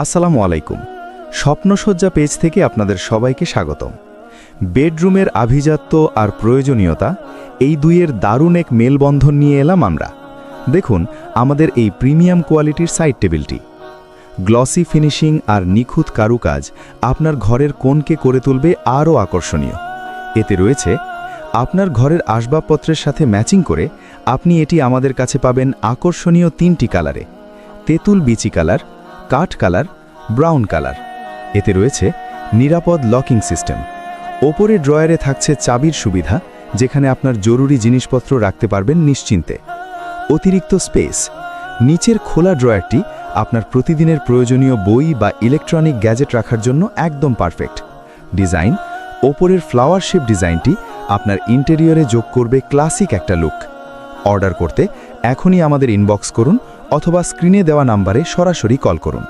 আসসালামু আলাইকুম। স্বপ্নসজ্জা পেজ থেকে আপনাদের সবাইকে স্বাগতম। বেডরুমের আভিজাত্য আর প্রয়োজনীয়তা এই দুইয়ের দারুণ এক মেলবন্ধন নিয়ে এলাম আমরা। দেখুন আমাদের এই প্রিমিয়াম কোয়ালিটির সাইড টেবিলটি। গ্লসি ফিনিশিং আর নিখুঁত কারুকাজ আপনার ঘরের কোণকে করে তুলবে আরও আকর্ষণীয়। এতে রয়েছে আপনার ঘরের আসবাবপত্রের সাথে ম্যাচিং করে আপনি এটি আমাদের কাছে পাবেন আকর্ষণীয় 3টি কালারে: তেঁতুল বিচি কালার, কাঠ কালার, ব্রাউন কালার। এতে রয়েছে নিরাপদ লকিং সিস্টেম। ওপরে ড্রয়ারে থাকছে চাবির সুবিধা, যেখানে আপনার জরুরি জিনিসপত্র রাখতে পারবেন নিশ্চিন্তে। অতিরিক্ত স্পেস, নিচের খোলা ড্রয়ারটি আপনার প্রতিদিনের প্রয়োজনীয় বই বা ইলেকট্রনিক গ্যাজেট রাখার জন্য একদম পারফেক্ট। ডিজাইন, ওপরের ফ্লাওয়ার শেপ ডিজাইনটি আপনার ইন্টেরিয়রে যোগ করবে ক্লাসিক একটা লুক। অর্ডার করতে এখনই আমাদের ইনবক্স করুন অথবা স্ক্রিনে দেওয়া নাম্বারে সরাসরি কল করুন।